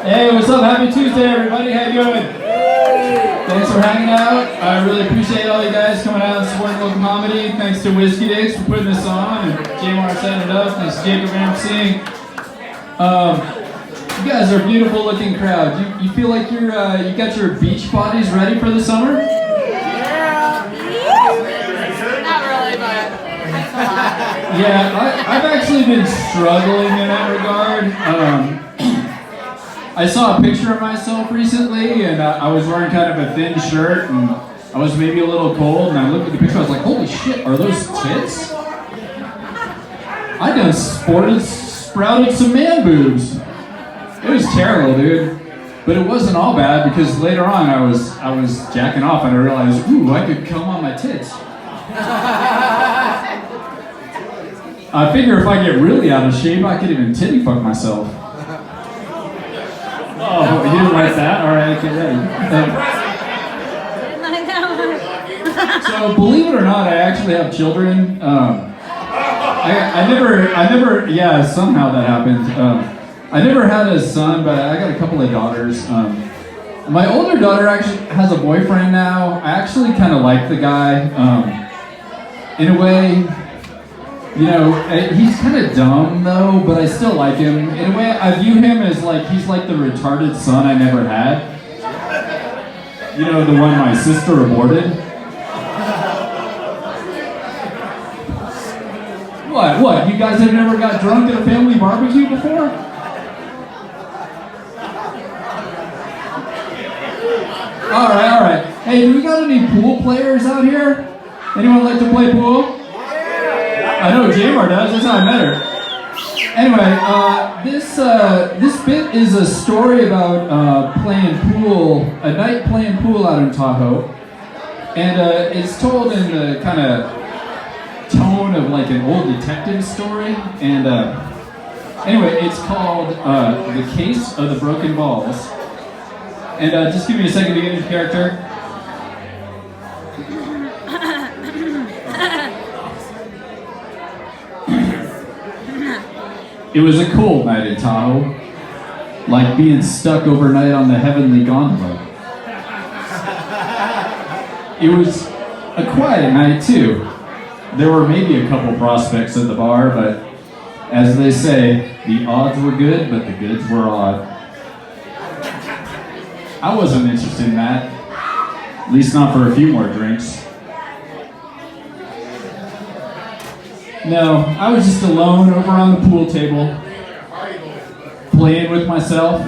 Hey, what's up? Happy Tuesday, everybody. How you doing? Thanks for hanging out. I really appreciate all you guys coming out and supporting local comedy. Thanks to Whiskey Dicks for putting this on, and J-Mar setting it up. Thanks to Jacob emceeing. You guys are a beautiful looking crowd. You feel like you got your beach bodies ready for the summer? Yeah. Not really, but thanks a lot. Yeah, I've actually been struggling in that regard. I saw a picture of myself recently, and I was wearing kind of a thin shirt, and I was maybe a little cold, and I looked at the picture, I was like, holy shit, are those tits? I done sprouted some man boobs. It was terrible, dude. But it wasn't all bad, because later on I was jacking off, and I realized, ooh, I could come on my tits. I figure if I get really out of shape, I could even titty fuck myself. Oh, you didn't like that? All right, get ready. So, believe it or not, I actually have children. I never, yeah, somehow that happened. I never had a son, but I got a couple of daughters. My older daughter actually has a boyfriend now. I actually kind of like the guy. In a way, you know, he's kind of dumb though, but I still like him. In a way, I view him as like, he's like the retarded son I never had. You know, the one my sister aborted. What? You guys have never got drunk at a family barbecue before? All right. Hey, do we got any pool players out here? Anyone like to play pool? I know J-Mar does, that's how I met her. Anyway, this bit is a story about playing pool, a night playing pool out in Tahoe. And it's told in the kind of tone of like an old detective story. And anyway, it's called The Case of the Broken Balls. And just give me a second to get into character. It was a cold night in Tahoe, like being stuck overnight on the heavenly gondola. It was a quiet night too. There were maybe a couple prospects at the bar, but as they say, the odds were good, but the goods were odd. I wasn't interested in that, at least not for a few more drinks. No, I was just alone over on the pool table, playing with myself,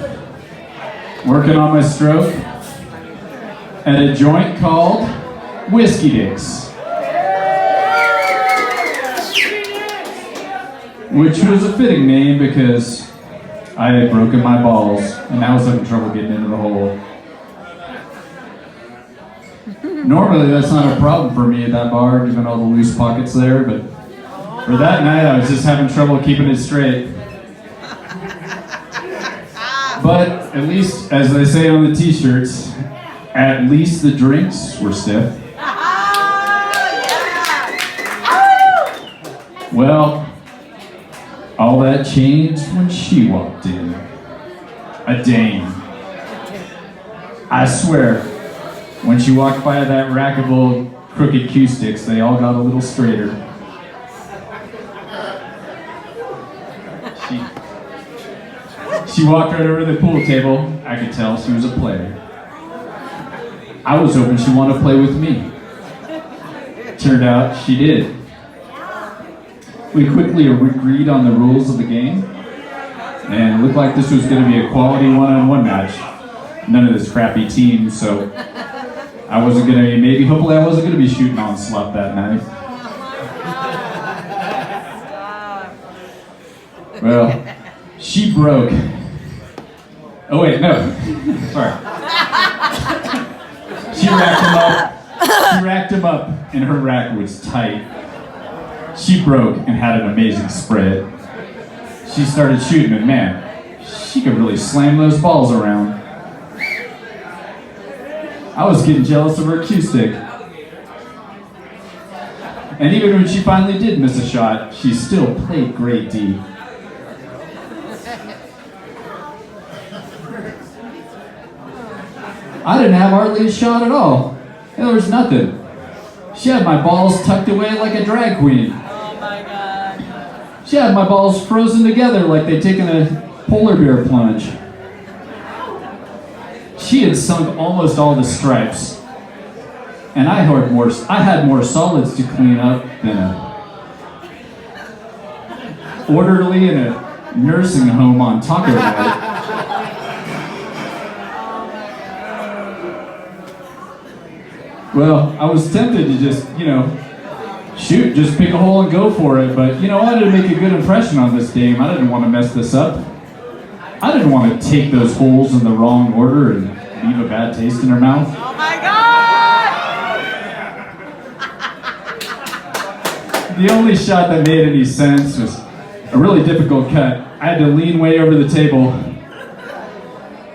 working on my stroke, at a joint called Whiskey Dicks, which was a fitting name because I had broken my balls and I was having trouble getting into the hole. Normally that's not a problem for me at that bar, given all the loose pockets there, but for that night, I was just having trouble keeping it straight. But at least, as they say on the t-shirts, at least the drinks were stiff. Well, all that changed when she walked in. A dame. I swear, when she walked by that rack of old crooked cue sticks, they all got a little straighter. She walked right over to the pool table. I could tell she was a player. I was hoping she wanted to play with me. Turned out she did. We quickly agreed on the rules of the game, and it looked like this was going to be a quality one-on-one match. None of this crappy team, so I wasn't going to, hopefully I wasn't going to be shooting on slut that night. Well, she broke. Oh wait, no. Sorry. She racked him up, and her rack was tight. She broke and had an amazing spread. She started shooting, and man, she could really slam those balls around. I was getting jealous of her cue stick. And even when she finally did miss a shot, she still played great D. I didn't have hardly a shot at all. There was nothing. She had my balls tucked away like a drag queen. Oh my god. She had my balls frozen together like they'd taken a polar bear plunge. She had sunk almost all the stripes. And I had more solids to clean up than a orderly in a nursing home on Taco Night. Well, I was tempted to just, shoot, just pick a hole and go for it. But, I wanted to make a good impression on this dame. I didn't want to mess this up. I didn't want to take those holes in the wrong order and leave a bad taste in her mouth. Oh my god! The only shot that made any sense was a really difficult cut. I had to lean way over the table.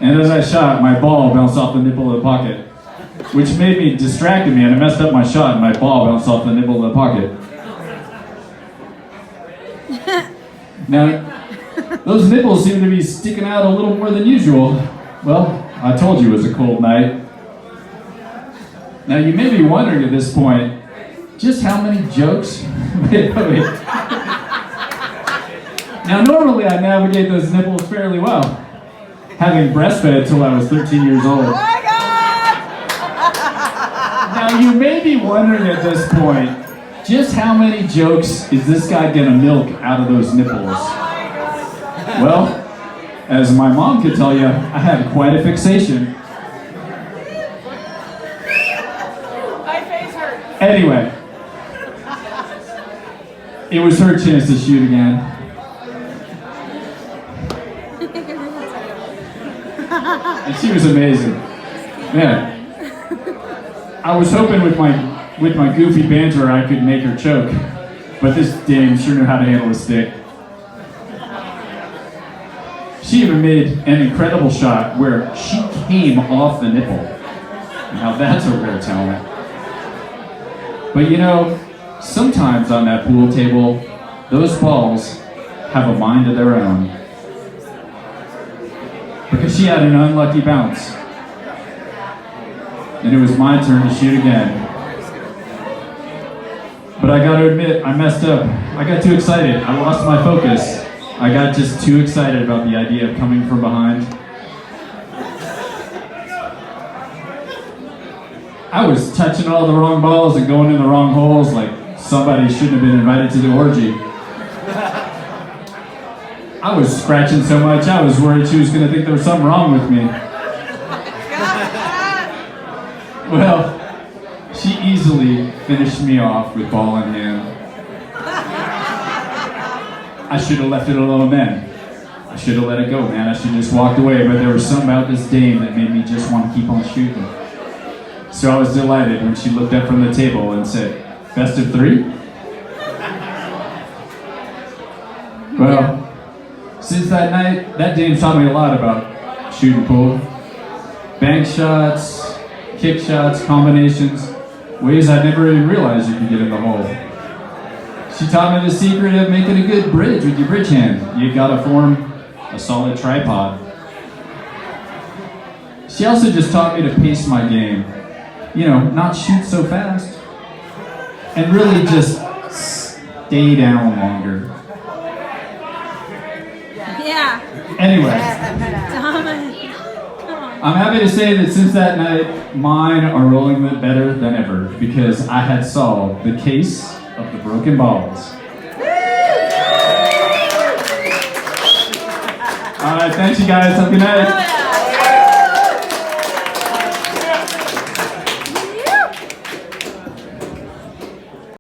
And as I shot, my ball bounced off the nipple of the pocket, which distracted me, and I messed up my shot, and my ball bounced off the nipple of the pocket. Now, those nipples seem to be sticking out a little more than usual. Well, I told you it was a cold night. Now, you may be wondering at this point, just how many jokes? Wait. Now, normally I navigate those nipples fairly well, having breastfed till I was 13 years old. Oh my god! Now, you may be wondering at this point, just how many jokes is this guy gonna milk out of those nipples? Well, as my mom could tell you, I had quite a fixation. My face hurts. Anyway, it was her chance to shoot again. And she was amazing. Man, I was hoping with my goofy banter I could make her choke, but this dame sure knew how to handle a stick. She even made an incredible shot where she came off the nipple. Now that's a rare talent. But sometimes on that pool table, those balls have a mind of their own. Because she had an unlucky bounce. And it was my turn to shoot again. But I gotta admit, I messed up. I got too excited. I lost my focus. I got just too excited about the idea of coming from behind. I was touching all the wrong balls and going in the wrong holes like somebody shouldn't have been invited to the orgy. I was scratching so much, I was worried she was going to think there was something wrong with me. Well, she easily finished me off with ball in hand. I should have left it alone then. I should have let it go, man. I should have just walked away, but there was something about this dame that made me just want to keep on shooting. So I was delighted when she looked up from the table and said, "Best of 3?" Well, since that night, that dame taught me a lot about shooting pool. Bank shots, kick shots, combinations, ways I never even realized you could get in the hole. She taught me the secret of making a good bridge with your bridge hand. You gotta form a solid tripod. She also just taught me to pace my game. Not shoot so fast. And really just stay down longer. Yeah. Anyway, Come on. I'm happy to say that since that night, mine are rolling better than ever because I had solved the case of the broken balls. All right, thanks you guys. Have a good night.